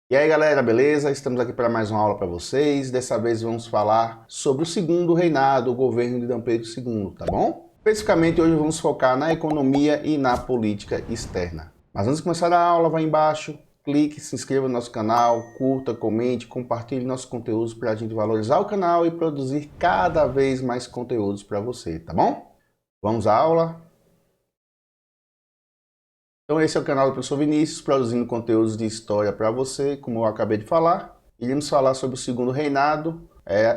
E aí galera, beleza? Estamos aqui para mais uma aula para vocês. Dessa vez vamos falar sobre o segundo reinado, o governo de D. Pedro II, tá bom? Especificamente hoje vamos focar na economia e na política externa. Mas antes de começar a aula, vai embaixo, clique, se inscreva no nosso canal, curta, comente, compartilhe nossos conteúdos para a gente valorizar o canal e produzir cada vez mais conteúdos para você, tá bom? Vamos à aula? Então esse é o canal do Professor Vinícius, produzindo conteúdos de história para você, como eu acabei de falar. Iremos falar sobre o segundo reinado,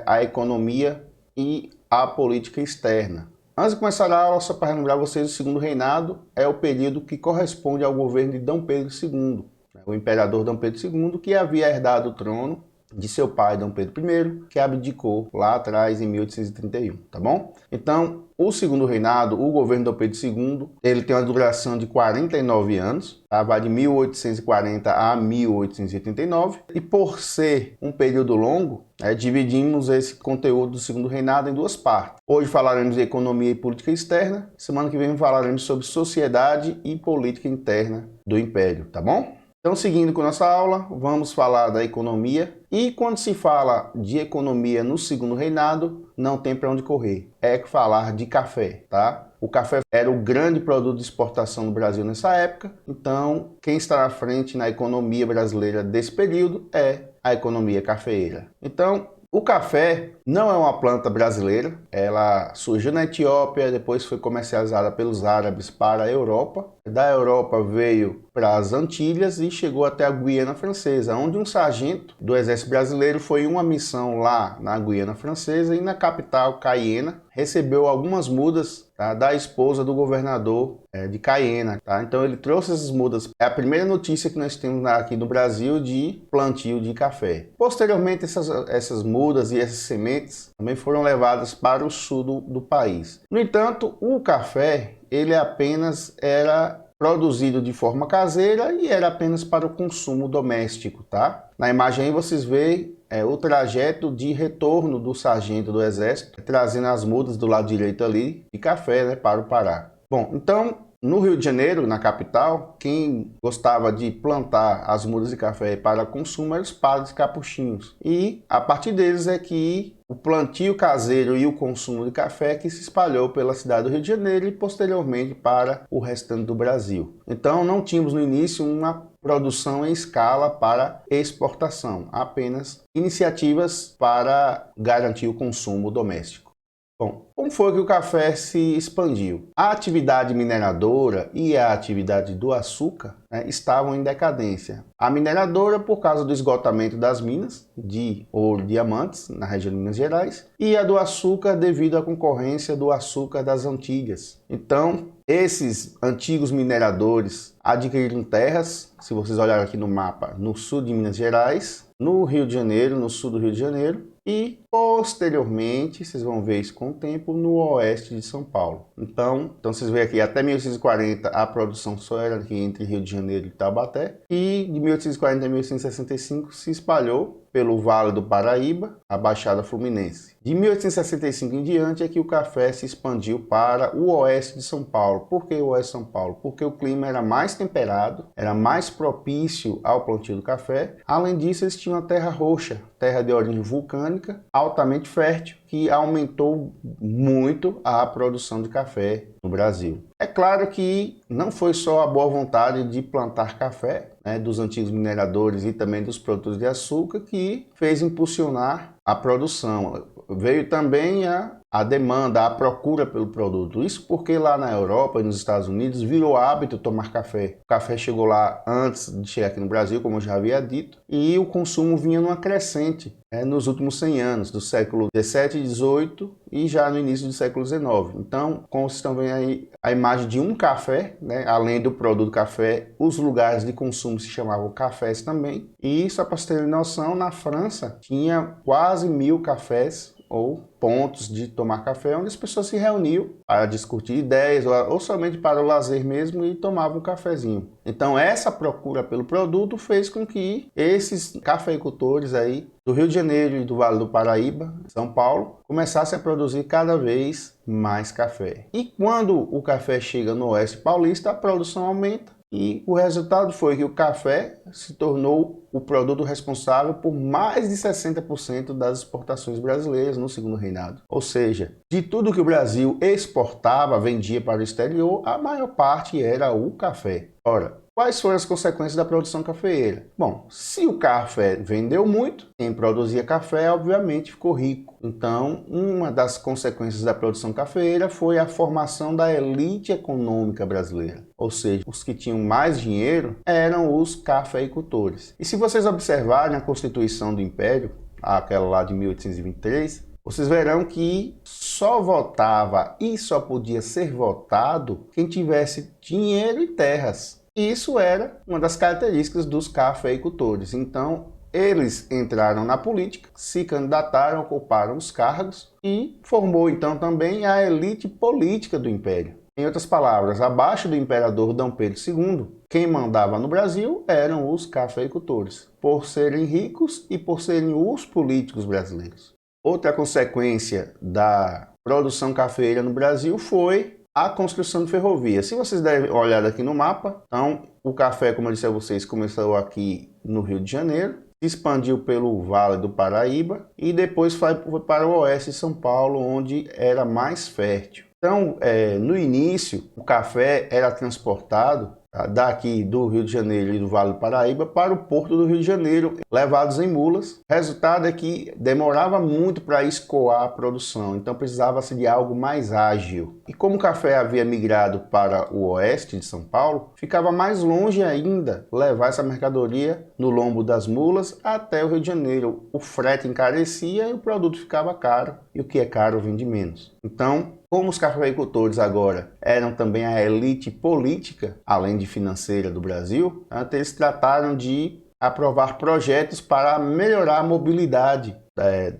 a economia e a política externa. Antes de começar a aula, só para lembrar vocês, o segundo reinado é o período que corresponde ao governo de D. Pedro II, o imperador D. Pedro II, que havia herdado o trono de seu pai, D. Pedro I, que abdicou lá atrás em 1831, tá bom? Então, o segundo reinado, o governo de D. Pedro II, ele tem uma duração de 49 anos, tá? Vai de 1840 a 1889, e por ser um período longo, dividimos esse conteúdo do segundo reinado em duas partes. Hoje falaremos de economia e política externa, semana que vem falaremos sobre sociedade e política interna do Império, tá bom? Então, seguindo com nossa aula, vamos falar da economia. E quando se fala de economia no segundo reinado, não tem para onde correr. É falar de café, tá? O café era o grande produto de exportação do Brasil nessa época. Então, quem está na frente na economia brasileira desse período é a economia cafeeira. Então, o café não é uma planta brasileira, ela surgiu na Etiópia, depois foi comercializada pelos árabes para a Europa. Da Europa veio para as Antilhas e chegou até a Guiana Francesa, onde um sargento do exército brasileiro foi em uma missão lá na Guiana Francesa e na capital, Caiena, recebeu algumas mudas, tá, da esposa do governador de Caiena. Tá? Então ele trouxe essas mudas. É a primeira notícia que nós temos aqui no Brasil de plantio de café. Posteriormente, essas mudas e essas sementes também foram levadas para o sul do país. No entanto, o café ele apenas era produzido de forma caseira e era apenas para o consumo doméstico, tá? Na imagem aí vocês veem o trajeto de retorno do sargento do exército, trazendo as mudas do lado direito ali de café, né, para o Pará. Bom, então no Rio de Janeiro, na capital, quem gostava de plantar as mudas de café para consumo eram os padres capuchinhos. E a partir deles é que o plantio caseiro e o consumo de café que se espalhou pela cidade do Rio de Janeiro e posteriormente para o restante do Brasil. Então não tínhamos no início uma produção em escala para exportação, apenas iniciativas para garantir o consumo doméstico. Bom, como foi que o café se expandiu? A atividade mineradora e a atividade do açúcar, estavam em decadência. A mineradora por causa do esgotamento das minas de ouro e diamantes na região de Minas Gerais e a do açúcar devido à concorrência do açúcar das Antilhas. Então, esses antigos mineradores adquiriram terras, se vocês olharem aqui no mapa, no sul de Minas Gerais, no Rio de Janeiro, no sul do Rio de Janeiro, e posteriormente, vocês vão ver isso com o tempo, no oeste de São Paulo. Então vocês veem aqui, até 1840 a produção só era aqui entre Rio de Janeiro e Taubaté, e de 1840 a 1865 se espalhou pelo Vale do Paraíba, a Baixada Fluminense. De 1865 em diante é que o café se expandiu para o oeste de São Paulo. Por que o oeste de São Paulo? Porque o clima era mais temperado, era mais propício ao plantio do café. Além disso, eles tinham uma terra roxa, terra de origem vulcânica, altamente fértil, que aumentou muito a produção de café no Brasil. É claro que não foi só a boa vontade de plantar café, dos antigos mineradores e também dos produtores de açúcar que fez impulsionar a produção. Veio também a demanda, a procura pelo produto. Isso porque lá na Europa e nos Estados Unidos virou hábito tomar café. O café chegou lá antes de chegar aqui no Brasil, como eu já havia dito, e o consumo vinha numa crescente nos últimos 100 anos, do século 17 e 18 e já no início do século 19. Então, como vocês estão vendo aí, a imagem de um café, além do produto café, os lugares de consumo se chamavam cafés também. E só para vocês terem noção, na França tinha quase 1000 cafés ou pontos de tomar café, onde as pessoas se reuniam para discutir ideias ou somente para o lazer mesmo e tomavam um cafezinho. Então essa procura pelo produto fez com que esses cafeicultores aí do Rio de Janeiro e do Vale do Paraíba, São Paulo, começassem a produzir cada vez mais café. E quando o café chega no oeste paulista, a produção aumenta E o resultado foi que o café se tornou o produto responsável por mais de 60% das exportações brasileiras no segundo reinado. Ou seja, de tudo que o Brasil exportava, vendia para o exterior, a maior parte era o café. Ora, quais foram as consequências da produção cafeeira? Bom, se o café vendeu muito, quem produzia café obviamente ficou rico. Então, uma das consequências da produção cafeeira foi a formação da elite econômica brasileira. Ou seja, os que tinham mais dinheiro eram os cafeicultores. E se vocês observarem a Constituição do Império, aquela lá de 1823, vocês verão que só votava e só podia ser votado quem tivesse dinheiro e terras. Isso era uma das características dos cafeicultores. Então, eles entraram na política, se candidataram, ocuparam os cargos e formou então também a elite política do Império. Em outras palavras, abaixo do imperador Dom Pedro II, quem mandava no Brasil eram os cafeicultores, por serem ricos e por serem os políticos brasileiros. Outra consequência da produção cafeeira no Brasil foi a construção de ferrovias. Se vocês derem uma olhada aqui no mapa, então o café, como eu disse a vocês, começou aqui no Rio de Janeiro, se expandiu pelo Vale do Paraíba e depois foi para o oeste de São Paulo, onde era mais fértil. Então, no início, o café era transportado daqui do Rio de Janeiro e do Vale do Paraíba para o Porto do Rio de Janeiro, levados em mulas. O resultado é que demorava muito para escoar a produção, então precisava-se de algo mais ágil. E como o café havia migrado para o oeste de São Paulo, ficava mais longe ainda levar essa mercadoria no lombo das mulas até o Rio de Janeiro. O frete encarecia e o produto ficava caro, e o que é caro vende menos. Então, como os cafeicultores agora eram também a elite política, além de financeira do Brasil, eles trataram de aprovar projetos para melhorar a mobilidade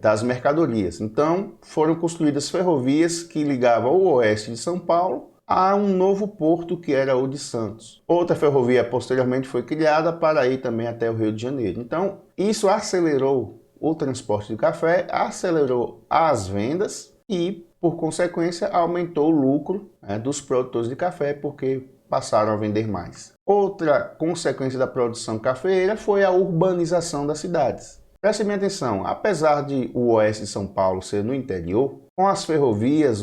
das mercadorias. Então, foram construídas ferrovias que ligavam o oeste de São Paulo a um novo porto que era o de Santos. Outra ferrovia posteriormente foi criada para ir também até o Rio de Janeiro. Então, isso acelerou o transporte de café, acelerou as vendas e, por consequência, aumentou o lucro dos produtores de café, porque passaram a vender mais. Outra consequência da produção cafeeira foi a urbanização das cidades. Prestem bem atenção, apesar de o oeste de São Paulo ser no interior, com as ferrovias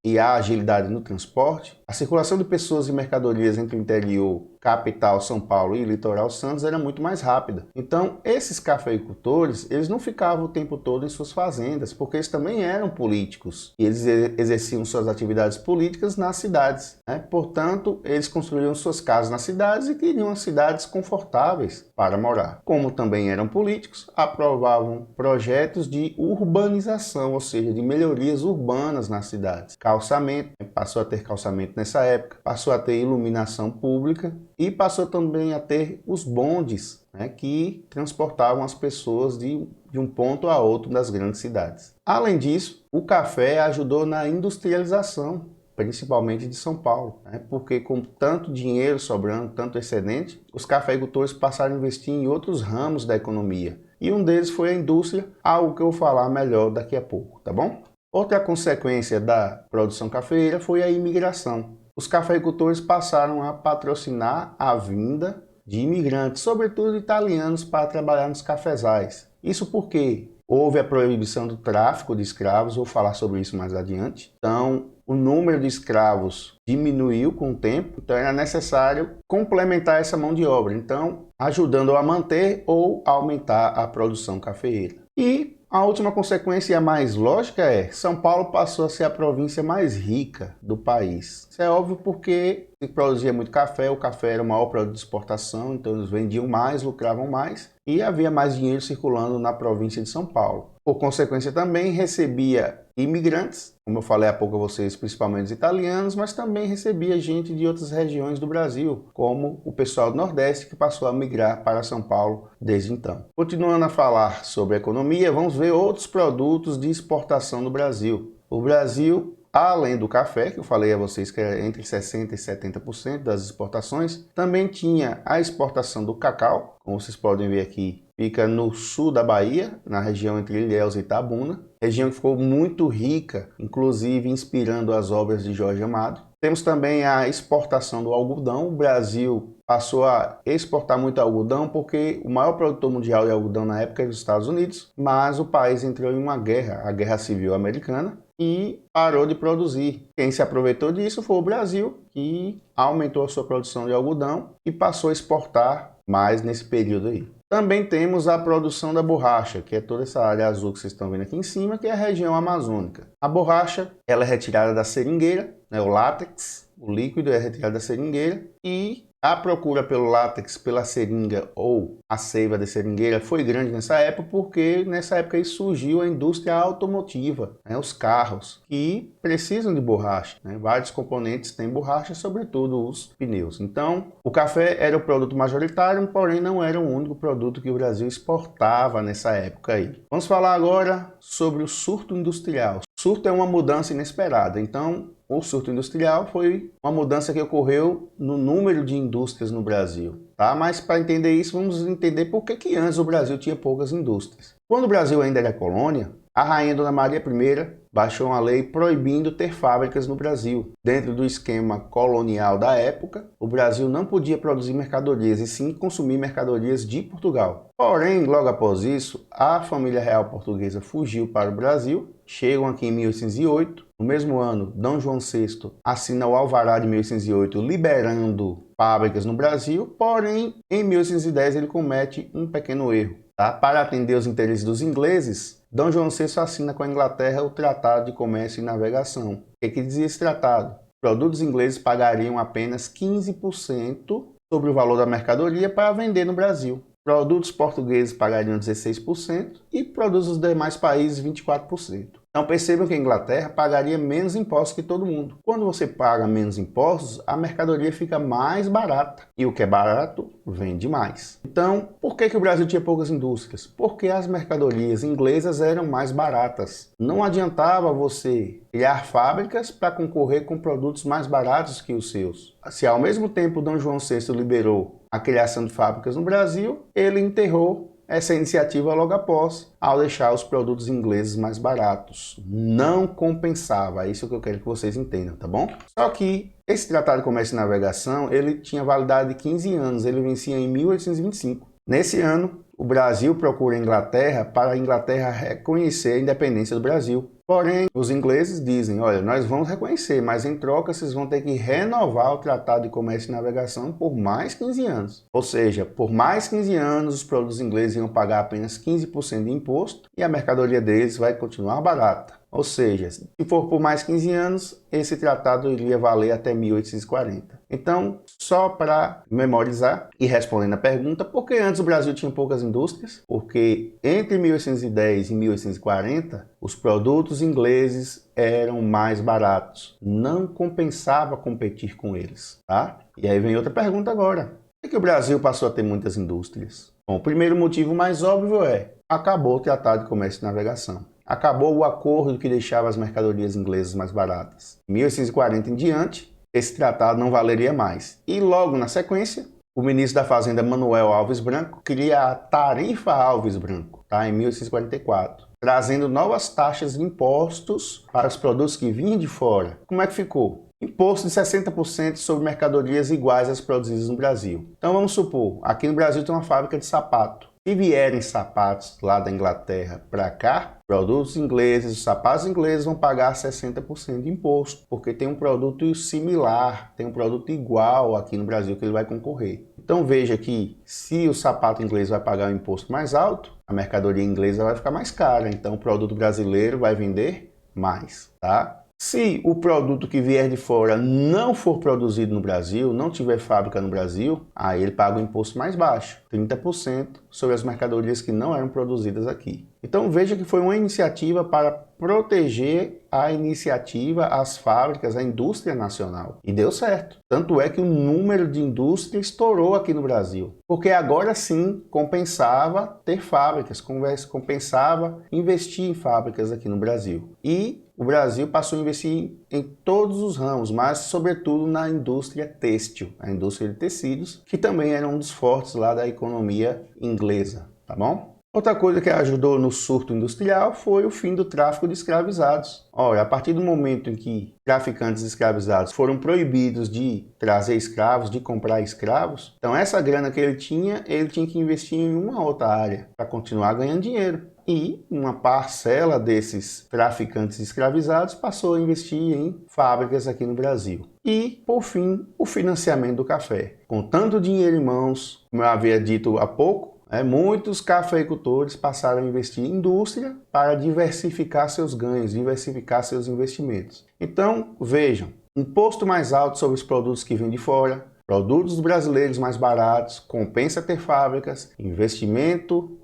e a agilidade no transporte, a circulação de pessoas e mercadorias entre o interior, capital São Paulo e litoral Santos era muito mais rápida. Então, esses cafeicultores, eles não ficavam o tempo todo em suas fazendas, porque eles também eram políticos e eles exerciam suas atividades políticas nas cidades, Portanto, eles construíam suas casas nas cidades e queriam cidades confortáveis para morar. Como também eram políticos, aprovavam projetos de urbanização, ou seja, de melhorias urbanas nas cidades. Calçamento, passou a ter calçamento nessa época, passou a ter iluminação pública e passou também a ter os bondes, que transportavam as pessoas de um ponto a outro das grandes cidades. Além disso, o café ajudou na industrialização, principalmente de São Paulo, porque com tanto dinheiro sobrando, tanto excedente, os cafeicultores passaram a investir em outros ramos da economia. E um deles foi a indústria, algo que eu vou falar melhor daqui a pouco, tá bom? Outra consequência da produção cafeeira foi a imigração. Os cafeicultores passaram a patrocinar a vinda de imigrantes, sobretudo italianos, para trabalhar nos cafezais. Isso porque houve a proibição do tráfico de escravos, vou falar sobre isso mais adiante. Então, o número de escravos diminuiu com o tempo, então era necessário complementar essa mão de obra, então ajudando a manter ou aumentar a produção cafeeira. E a última consequência e a mais lógica é que São Paulo passou a ser a província mais rica do país. Isso é óbvio porque se produzia muito café, o café era o maior produto de exportação, então eles vendiam mais, lucravam mais e havia mais dinheiro circulando na província de São Paulo. Por consequência também recebia imigrantes, como eu falei há pouco a vocês, principalmente os italianos, mas também recebia gente de outras regiões do Brasil, como o pessoal do Nordeste que passou a migrar para São Paulo desde então. Continuando a falar sobre a economia, vamos ver outros produtos de exportação do Brasil. O Brasil, além do café, que eu falei a vocês que era entre 60% e 70% das exportações, também tinha a exportação do cacau, como vocês podem ver aqui, fica no sul da Bahia, na região entre Ilhéus e Itabuna, região que ficou muito rica, inclusive inspirando as obras de Jorge Amado. Temos também a exportação do algodão. O Brasil passou a exportar muito algodão porque o maior produtor mundial de algodão na época era os Estados Unidos, mas o país entrou em uma guerra, a Guerra Civil Americana, e parou de produzir. Quem se aproveitou disso foi o Brasil, que aumentou a sua produção de algodão e passou a exportar mais nesse período aí. Também temos a produção da borracha, que é toda essa área azul que vocês estão vendo aqui em cima, que é a região amazônica. A borracha, ela é retirada da seringueira, né, o látex, o líquido é retirado da seringueira, e a procura pelo látex, pela seringa ou a seiva de seringueira foi grande nessa época, porque nessa época aí surgiu a indústria automotiva, né, os carros, que precisam de borracha, né? Vários componentes têm borracha, sobretudo os pneus. Então, o café era o produto majoritário, porém não era o único produto que o Brasil exportava nessa época aí. Vamos falar agora sobre o surto industrial. Surto é uma mudança inesperada, então o surto industrial foi uma mudança que ocorreu no número de indústrias no Brasil, tá? Mas para entender isso, vamos entender por que antes o Brasil tinha poucas indústrias. Quando o Brasil ainda era colônia, a rainha Dona Maria I baixou uma lei proibindo ter fábricas no Brasil. Dentro do esquema colonial da época, o Brasil não podia produzir mercadorias e sim consumir mercadorias de Portugal. Porém, logo após isso, a família real portuguesa fugiu para o Brasil, chegam aqui em 1808. No mesmo ano, D. João VI assina o Alvará de 1808, liberando fábricas no Brasil, porém, em 1810 ele comete um pequeno erro. Tá? Para atender os interesses dos ingleses, D. João VI assina com a Inglaterra o Tratado de Comércio e Navegação. O que dizia esse tratado? Produtos ingleses pagariam apenas 15% sobre o valor da mercadoria para vender no Brasil. Produtos portugueses pagariam 16% e produtos dos demais países 24%. Então percebam que a Inglaterra pagaria menos impostos que todo mundo. Quando você paga menos impostos, a mercadoria fica mais barata. E o que é barato, vende mais. Então, por que o Brasil tinha poucas indústrias? Porque as mercadorias inglesas eram mais baratas. Não adiantava você criar fábricas para concorrer com produtos mais baratos que os seus. Se ao mesmo tempo D. João VI liberou a criação de fábricas no Brasil, ele enterrou essa iniciativa logo após, ao deixar os produtos ingleses mais baratos. Não compensava, é isso que eu quero que vocês entendam, tá bom? Só que esse Tratado de Comércio e Navegação, ele tinha validade de 15 anos, ele vencia em 1825. Nesse ano, o Brasil procura a Inglaterra para a Inglaterra reconhecer a independência do Brasil. Porém, os ingleses dizem, olha, nós vamos reconhecer, mas em troca vocês vão ter que renovar o Tratado de Comércio e Navegação por mais 15 anos. Ou seja, por mais 15 anos os produtos ingleses iam pagar apenas 15% de imposto e a mercadoria deles vai continuar barata. Ou seja, se for por mais 15 anos, esse tratado iria valer até 1840. Então, só para memorizar e respondendo a pergunta, por que antes o Brasil tinha poucas indústrias? Porque entre 1810 e 1840, os produtos ingleses eram mais baratos. Não compensava competir com eles, tá? E aí vem outra pergunta agora. Por que o Brasil passou a ter muitas indústrias? Bom, o primeiro motivo mais óbvio é: acabou o Tratado de Comércio e Navegação. Acabou o acordo que deixava as mercadorias inglesas mais baratas. Em 1840 em diante, esse tratado não valeria mais. E logo na sequência, o ministro da Fazenda Manuel Alves Branco cria a Tarifa Alves Branco, tá? Em 1844, trazendo novas taxas de impostos para os produtos que vinham de fora. Como é que ficou? Imposto de 60% sobre mercadorias iguais às produzidas no Brasil. Então vamos supor, aqui no Brasil tem uma fábrica de sapato. Se vierem sapatos lá da Inglaterra para cá, produtos ingleses, os sapatos ingleses vão pagar 60% de imposto, porque tem um produto similar, tem um produto igual aqui no Brasil que ele vai concorrer. Então veja que se o sapato inglês vai pagar um imposto mais alto, a mercadoria inglesa vai ficar mais cara, então o produto brasileiro vai vender mais, tá? Se o produto que vier de fora não for produzido no Brasil, não tiver fábrica no Brasil, aí ele paga um imposto mais baixo, 30% sobre as mercadorias que não eram produzidas aqui. Então veja que foi uma iniciativa para proteger a iniciativa, as fábricas, a indústria nacional. E deu certo. Tanto é que o número de indústria estourou aqui no Brasil. Porque agora sim compensava ter fábricas, compensava investir em fábricas aqui no Brasil. E o Brasil passou a investir em todos os ramos, mas sobretudo na indústria têxtil, a indústria de tecidos, que também era um dos fortes lá da economia inglesa. tá bom? Outra coisa que ajudou no surto industrial foi o fim do tráfico de escravizados. Ora, a partir do momento em que traficantes escravizados foram proibidos de trazer escravos, de comprar escravos, então essa grana que ele tinha que investir em uma outra área para continuar ganhando dinheiro. E uma parcela desses traficantes escravizados passou a investir em fábricas aqui no Brasil. E, por fim, o financiamento do café. Com tanto dinheiro em mãos, como eu havia dito há pouco, muitos cafeicultores passaram a investir em indústria para diversificar seus ganhos, diversificar seus investimentos. Então, vejam, imposto mais alto sobre os produtos que vêm de fora, produtos brasileiros mais baratos, compensa ter fábricas, investimento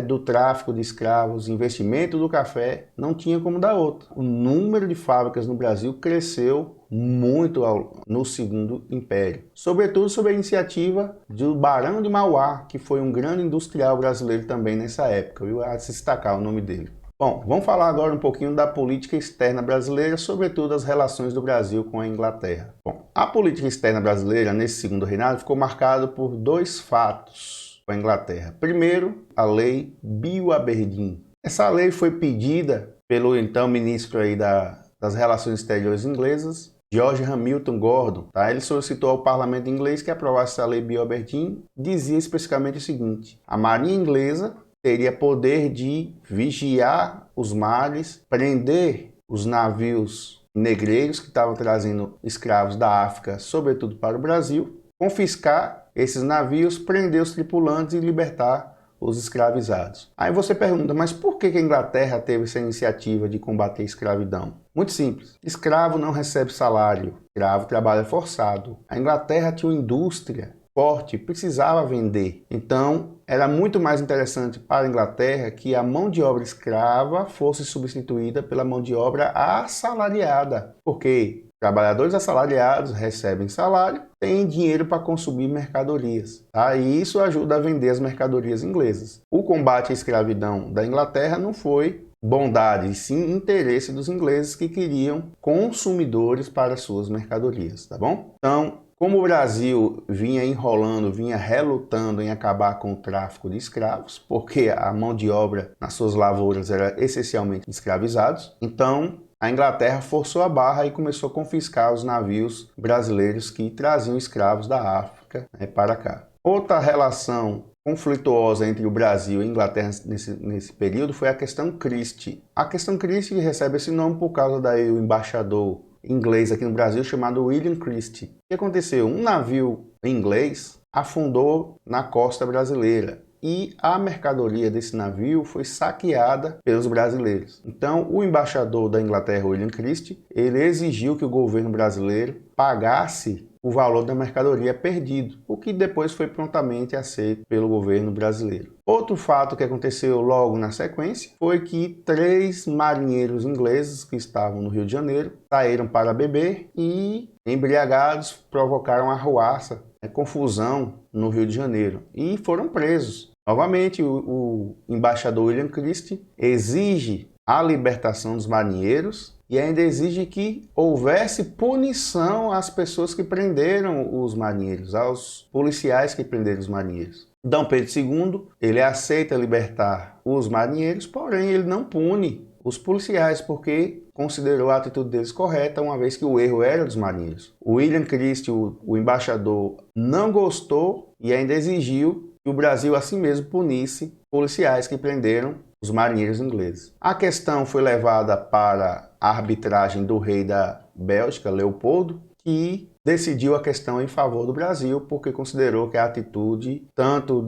do tráfico de escravos, investimento do café, não tinha como dar outro. O número de fábricas no Brasil cresceu muito no Segundo Império, sobretudo sob a iniciativa do Barão de Mauá, que foi um grande industrial brasileiro também nessa época, viu? A se destacar o nome dele. Bom, vamos falar agora um pouquinho da política externa brasileira, sobretudo as relações do Brasil com a Inglaterra. Bom, a política externa brasileira nesse segundo reinado ficou marcada por dois fatos com a Inglaterra. Primeiro, a Lei Bill-Aberdeen. Essa lei foi pedida pelo então ministro aí das Relações Exteriores inglesas, George Hamilton Gordon. Tá? Ele solicitou ao parlamento inglês que aprovasse a Lei Bill-Aberdeen. Dizia especificamente o seguinte: a marinha inglesa teria poder de vigiar os mares, prender os navios negreiros que estavam trazendo escravos da África, sobretudo para o Brasil, confiscar esses navios, prender os tripulantes e libertar os escravizados. Aí você pergunta, mas por que a Inglaterra teve essa iniciativa de combater a escravidão? Muito simples. Escravo não recebe salário, escravo trabalha forçado. A Inglaterra tinha uma indústria forte, precisava vender. Então, era muito mais interessante para a Inglaterra que a mão de obra escrava fosse substituída pela mão de obra assalariada. Porque trabalhadores assalariados recebem salário, têm dinheiro para consumir mercadorias. Tá? E isso ajuda a vender as mercadorias inglesas. O combate à escravidão da Inglaterra não foi bondade, e sim interesse dos ingleses que queriam consumidores para suas mercadorias, tá bom? Então, como o Brasil vinha enrolando, vinha relutando em acabar com o tráfico de escravos, porque a mão de obra nas suas lavouras era essencialmente escravizados, então a Inglaterra forçou a barra e começou a confiscar os navios brasileiros que traziam escravos da África para cá. Outra relação conflituosa entre o Brasil e a Inglaterra nesse período foi a questão Christie. A questão Christie recebe esse nome por causa do embaixador inglês aqui no Brasil chamado William Christie. O que aconteceu? Um navio inglês afundou na costa brasileira e a mercadoria desse navio foi saqueada pelos brasileiros. Então, o embaixador da Inglaterra, William Christie, ele exigiu que o governo brasileiro pagasse o valor da mercadoria perdido, o que depois foi prontamente aceito pelo governo brasileiro. Outro fato que aconteceu logo na sequência foi que 3 marinheiros ingleses que estavam no Rio de Janeiro saíram para beber e, embriagados, provocaram arruaça, confusão no Rio de Janeiro e foram presos. Novamente, o embaixador William Christie exige a libertação dos marinheiros e ainda exige que houvesse punição às pessoas que prenderam os marinheiros, aos policiais que prenderam os marinheiros. Dom Pedro II, ele aceita libertar os marinheiros, porém ele não pune os policiais, porque considerou a atitude deles correta, uma vez que o erro era dos marinheiros. O William Christie, o embaixador, não gostou e ainda exigiu que o Brasil assim mesmo punisse policiais que prenderam os marinheiros ingleses. A questão foi levada para a arbitragem do rei da Bélgica, Leopoldo, que decidiu a questão em favor do Brasil, porque considerou que a atitude tanto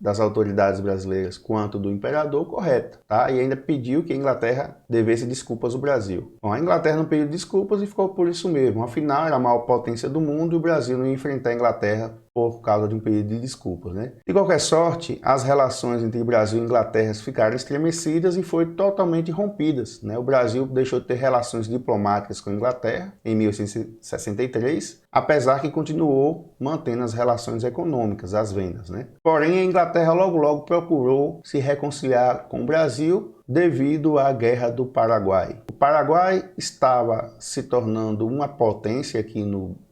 das autoridades brasileiras quanto do imperador correta, tá? E ainda pediu que a Inglaterra devesse desculpas ao Brasil. Bom, a Inglaterra não pediu desculpas e ficou por isso mesmo. Afinal, era a maior potência do mundo e o Brasil não ia enfrentar a Inglaterra por causa de um pedido de desculpas, né? De qualquer sorte, as relações entre Brasil e Inglaterra ficaram estremecidas e foram totalmente rompidas, né? O Brasil deixou de ter relações diplomáticas com a Inglaterra em 1863, apesar que continuou mantendo as relações econômicas, as vendas, né? Porém, a Inglaterra logo procurou se reconciliar com o Brasil devido à Guerra do Paraguai. O Paraguai estava se tornando uma potência aqui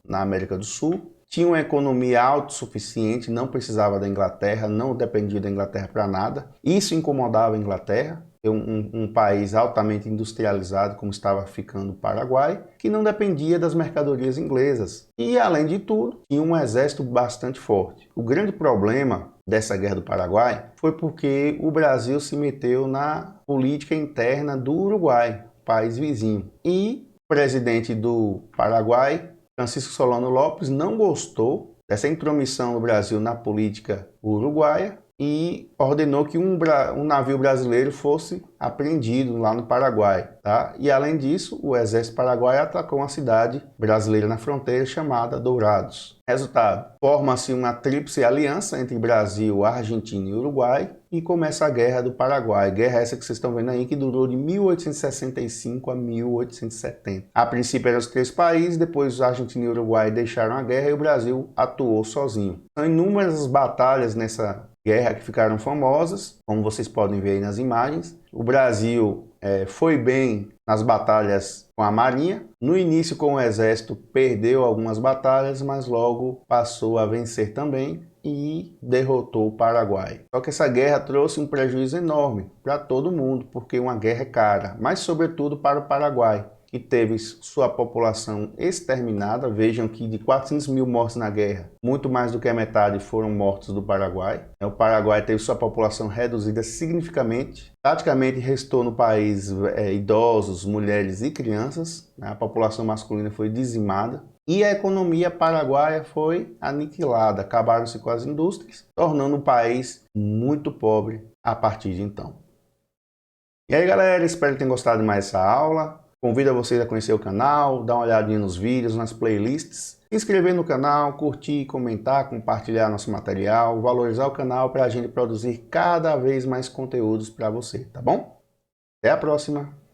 na América do Sul tinha uma economia autossuficiente, não precisava da Inglaterra, não dependia da Inglaterra para nada. Isso incomodava a Inglaterra, um país altamente industrializado como estava ficando o Paraguai, que não dependia das mercadorias inglesas. E, além de tudo, tinha um exército bastante forte. O grande problema dessa guerra do Paraguai foi porque o Brasil se meteu na política interna do Uruguai, país vizinho. E o presidente do Paraguai, Francisco Solano Lopes, não gostou dessa intromissão do Brasil na política uruguaia e ordenou que um navio brasileiro fosse apreendido lá no Paraguai. Tá? E, além disso, o exército paraguaio atacou uma cidade brasileira na fronteira chamada Dourados. Resultado, forma-se uma tríplice aliança entre Brasil, Argentina e Uruguai e começa a Guerra do Paraguai. Guerra essa que vocês estão vendo aí, que durou de 1865 a 1870. A princípio eram os três países, depois a Argentina e o Uruguai deixaram a guerra e o Brasil atuou sozinho. São inúmeras batalhas nessa guerra que ficaram famosas, como vocês podem ver aí nas imagens. O Brasil foi bem nas batalhas com a Marinha. No início, com o Exército, perdeu algumas batalhas, mas logo passou a vencer também e derrotou o Paraguai. Só que essa guerra trouxe um prejuízo enorme para todo mundo, porque uma guerra é cara, mas sobretudo para o Paraguai, que teve sua população exterminada. Vejam que de 400 mil mortos na guerra, muito mais do que a metade foram mortos do Paraguai. O Paraguai teve sua população reduzida significativamente. Praticamente restou no país idosos, mulheres e crianças. A população masculina foi dizimada. E a economia paraguaia foi aniquilada. Acabaram-se com as indústrias, tornando o país muito pobre a partir de então. E aí, galera, espero que tenham gostado de mais essa aula. Convido vocês a conhecer o canal, dar uma olhadinha nos vídeos, nas playlists, se inscrever no canal, curtir, comentar, compartilhar nosso material, valorizar o canal para a gente produzir cada vez mais conteúdos para você, tá bom? Até a próxima!